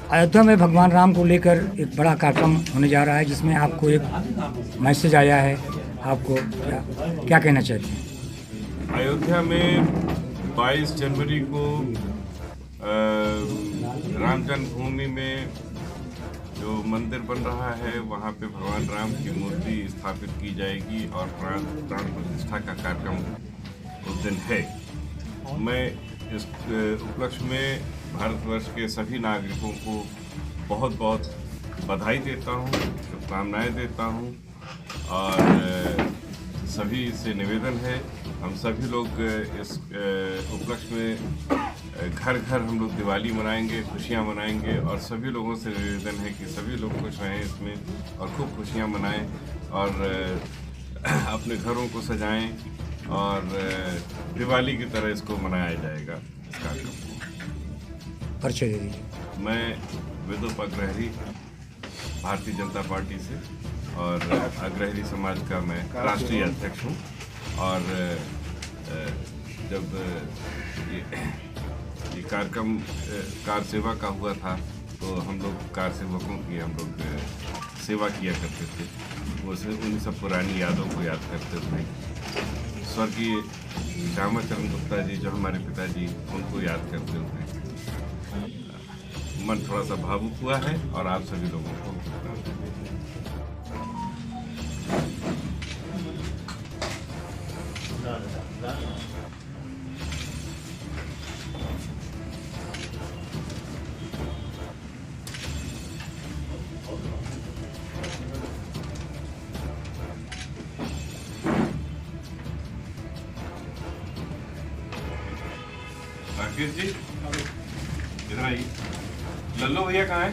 अयोध्या में भगवान राम को लेकर एक बड़ा कार्यक्रम होने जा रहा है, जिसमें आपको एक मैसेज आया है। आपको क्या क्या कहना चाहते हैं? अयोध्या में 22 जनवरी को राम जन्मभूमि में जो मंदिर बन रहा है वहाँ पे भगवान राम की मूर्ति स्थापित की जाएगी और प्राण प्रतिष्ठा का कार्यक्रम उस दिन है। मैं इस उपलक्ष्य में भारतवर्ष के सभी नागरिकों को बहुत बहुत बधाई देता हूँ, शुभकामनाएँ देता हूँ और सभी से निवेदन है हम सभी लोग इस उपलक्ष्य में घर घर हम लोग दिवाली मनाएंगे, खुशियाँ मनाएंगे और सभी लोगों से निवेदन है कि सभी लोग खुश रहें इसमें और खूब खुशियाँ मनाएं और अपने घरों को सजाएं और दिवाली की तरह इसको मनाया जाएगा इस कार्यक्रम को। परिचय दे दीजिए। मैं विदुप अग्रहरी भारतीय जनता पार्टी से और अग्रहरी समाज का मैं राष्ट्रीय अध्यक्ष हूँ और जब ये कार्यक्रम कार सेवा का हुआ था तो हम लोग कार सेवकों की हम लोग सेवा किया करते थे। वो उन सब पुरानी यादों को याद करते हुए स्वर्गीय श्यामाचरण गुप्ता जी जो हमारे पिताजी उनको याद करते हुए मन थोड़ा सा भावुक हुआ है और आप सभी लोगों को राकेश जी इधर आइए। लल्लू भैया कहाँ है?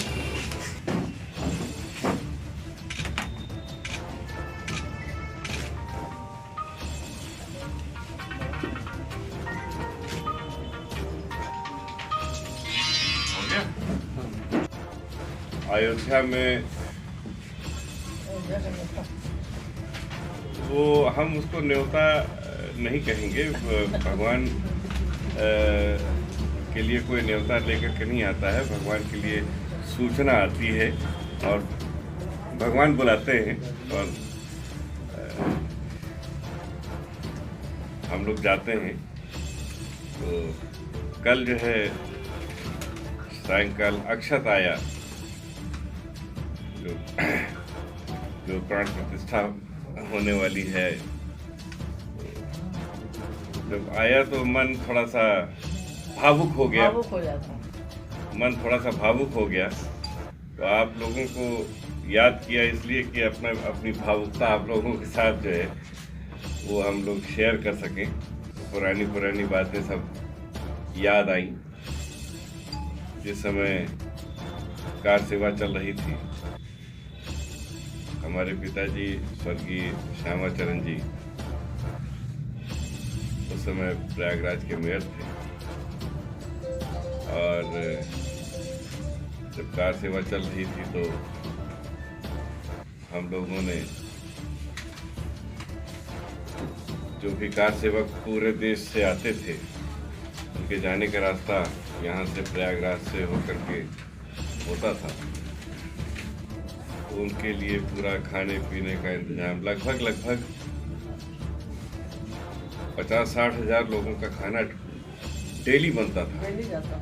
हो गया? अयोध्या में वो हम उसको न्योता नहीं कहेंगे। भगवान के लिए कोई न्योता लेकर के नहीं आता है, भगवान के लिए सूचना आती है और भगवान बुलाते हैं और हम लोग जाते हैं। तो कल जो है सायंकाल अक्षत आया जो प्राण प्रतिष्ठा होने वाली है। जब आया तो मन थोड़ा सा भावुक हो गया, मन थोड़ा सा भावुक हो गया। तो आप लोगों को याद किया इसलिए कि अपनी भावुकता आप लोगों के साथ जो है वो हम लोग शेयर कर सकें। पुरानी बातें सब याद आई। जिस समय कार सेवा चल रही थी हमारे पिताजी स्वर्गीय श्यामाचरण जी उस समय प्रयागराज के मेयर थे और जब कार सेवा चल रही थी तो हम लोगों ने जो भी कार सेवक पूरे देश से आते थे उनके जाने का रास्ता यहाँ से प्रयागराज से होकर के होता था। तो उनके लिए पूरा खाने पीने का इंतजाम लगभग 50-60 हज़ार लोगों का खाना डेली बनता था। डेली जाता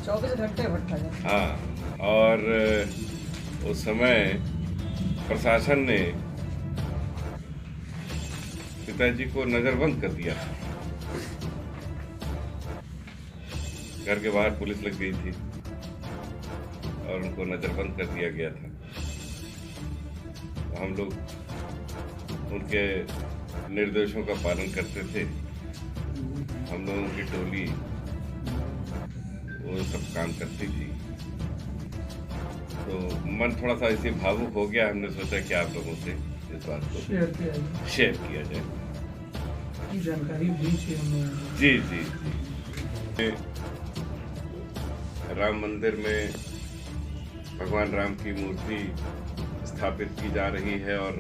24 घंटे भट्टा जाता। हाँ, और उस समय प्रशासन ने पिताजी को नजरबंद कर दिया। घर के बाहर पुलिस लग गई थी और उनको नजरबंद कर दिया गया था। तो हम लोग उनके निर्देशों का पालन करते थे। हम लोगों की टोली वो सब काम करती थी। तो मन थोड़ा सा ऐसे भावुक हो गया। हमने सोचा कि आप लोगों से इस बात को शेयर किया जाए। जानकारी दी थी हमने। जी। राम मंदिर में भगवान राम की मूर्ति स्थापित की जा रही है और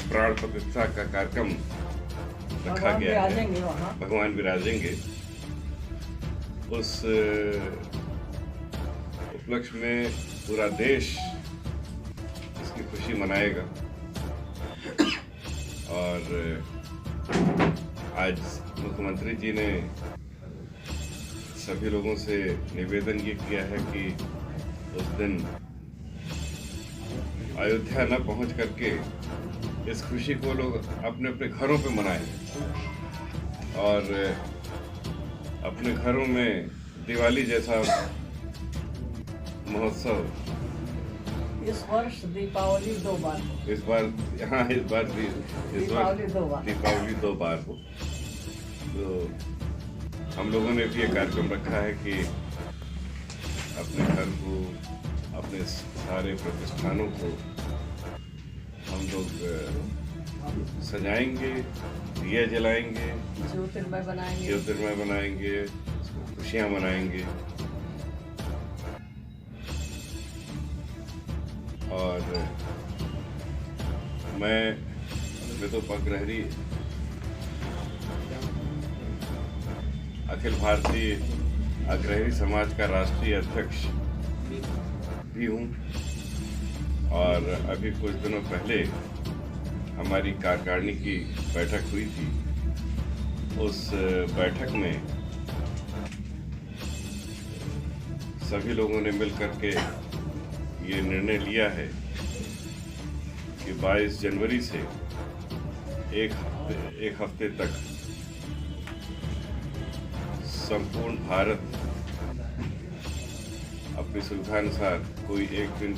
प्राण प्रतिष्ठा का कार्यक्रम रखा गया है। भगवान विराजेंगे। उस उपलक्ष्य में पूरा देश इसकी खुशी मनाएगा। और आज मुख्यमंत्री जी ने सभी लोगों से निवेदन ये किया है कि उस दिन अयोध्या न पहुंच करके इस खुशी को लोग अपने अपने घरों पे मनाएं और अपने घरों में दिवाली जैसा महोत्सव। इस वर्ष दीपावली 2 बार हो। इस बार दीपावली 2 बार हो। तो हम लोगों ने भी ये कार्यक्रम रखा है कि अपने घर को, अपने सारे प्रतिष्ठानों को हम लोग सजाएंगे, दिया जलाएंगे, ज्योतिर्मय बनाएंगे, खुशियाँ मनाएंगे। और मैं ऋतु अग्रहरी अखिल भारतीय अग्रहरी समाज का राष्ट्रीय अध्यक्ष भी हूँ। और अभी कुछ दिनों पहले हमारी कार्यकारिणी की बैठक हुई थी। उस बैठक में सभी लोगों ने मिलकर के ये निर्णय लिया है कि 22 जनवरी से एक हफ्ते तक संपूर्ण भारत अपनी सुविधानुसार कोई एक दिन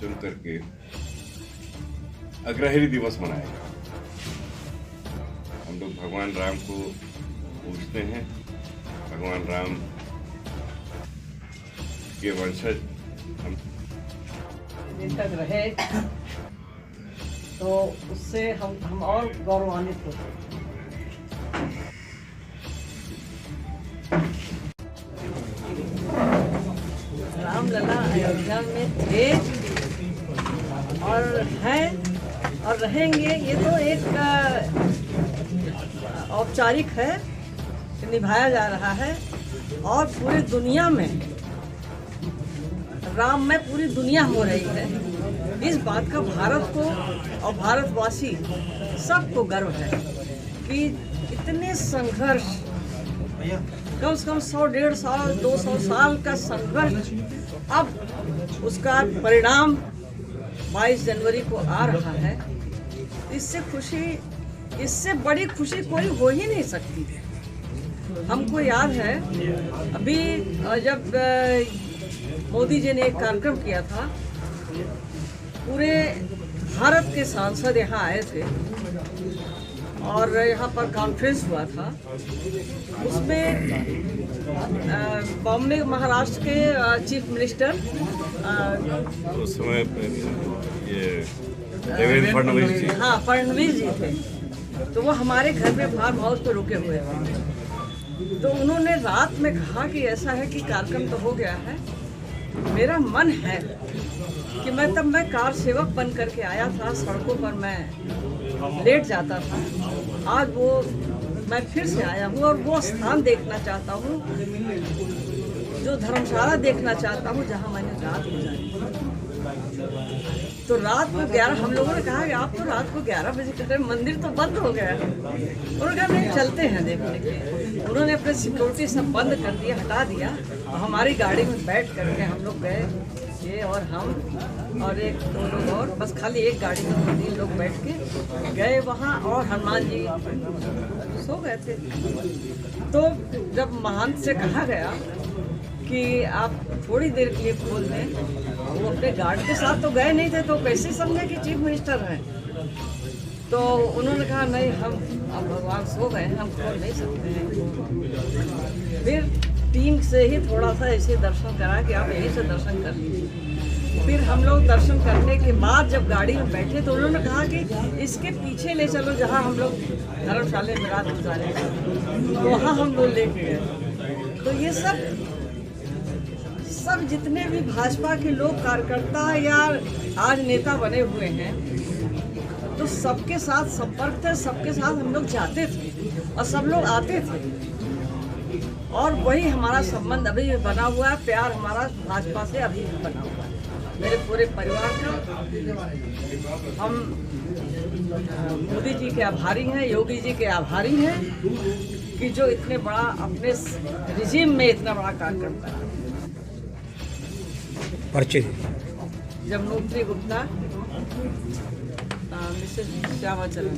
चुन करके अग्रहरी दिवस मनाएगा। हम लोग भगवान राम को पूजते हैं। भगवान राम के वंशज हम दिन तक रहे तो उससे हम और गौरवान्वित होते हैं। रामलला अयोध्या में थे और हैं और रहेंगे। ये तो एक औपचारिक है, निभाया जा रहा है। और पूरी दुनिया में राम में पूरी दुनिया हो रही है। इस बात का भारत को और भारतवासी सबको गर्व है कि इतने संघर्ष, कम से कम 100-150 साल 200 साल का संघर्ष, अब उसका परिणाम 22 जनवरी को आ रहा है। इससे बड़ी खुशी कोई हो ही नहीं सकती। हमको याद है अभी जब मोदी जी ने एक कार्यक्रम किया था, पूरे भारत के सांसद यहाँ आए थे और यहाँ पर कॉन्फ्रेंस हुआ था। उसमें बॉम्बे महाराष्ट्र के चीफ मिनिस्टर उस समय ये देवेंद्र फडणवीस जी, हाँ फडणवीस जी थे। तो वो हमारे घर पे फार्म हाउस पे रुके हुए थे। तो उन्होंने रात में कहा कि ऐसा है कि कार्यक्रम तो हो गया है, मेरा मन है कि मैं कार सेवक बन करके आया था, सड़कों पर मैं लेट जाता था। आज वो मैं फिर से आया हूँ और वो स्थान देखना चाहता हूँ, जो धर्मशाला देखना चाहता हूँ जहाँ मैंने रात गुजारी। तो रात को 11, हम लोगों ने कहा कि आप तो रात को 11 बजे कह रहे, मंदिर तो बंद हो गया है। उन्होंने कहा नहीं, चलते हैं देखने के। उन्होंने अपने सिक्योरिटी सब बंद कर दिया, हटा दिया। हमारी गाड़ी में बैठ करके हम लोग गए, ये और हम और 1-2 लोग और, बस खाली एक गाड़ी में 3 लोग बैठ के गए वहाँ। और हनुमान जी सो गए थे। तो जब महंत से कहा गया कि आप थोड़ी देर के लिए खोल दें, वो अपने गार्ड के साथ तो गए नहीं थे, तो कैसे समझे कि चीफ मिनिस्टर हैं। तो उन्होंने कहा नहीं, हम अब भगवान सो गए, हम खोल नहीं सकते हैं। फिर टीम से ही थोड़ा सा ऐसे दर्शन करा कि आप यहीं से दर्शन कर लीजिए। फिर हम लोग दर्शन करने के बाद जब गाड़ी में बैठे तो उन्होंने कहा कि इसके पीछे ले चलो जहाँ हम लोग धर्मशाला में रात गुजारे, तो वहाँ हम लोग लेके गए। तो ये सब जितने भी भाजपा के लोग कार्यकर्ता या आज नेता बने हुए हैं, तो सबके साथ संपर्क थे, सबके साथ हम लोग जाते थे और सब लोग आते थे। और वही हमारा संबंध अभी भी बना हुआ है। प्यार हमारा भाजपा से अभी भी बना हुआ है, मेरे पूरे परिवार का। हम मोदी जी के आभारी हैं, योगी जी के आभारी हैं कि जो इतने बड़ा अपने रिजीम में इतना बड़ा कार्यक्रम करा। परिचय जमुनोत्री गुप्ता, मिसेस श्यामा चरण।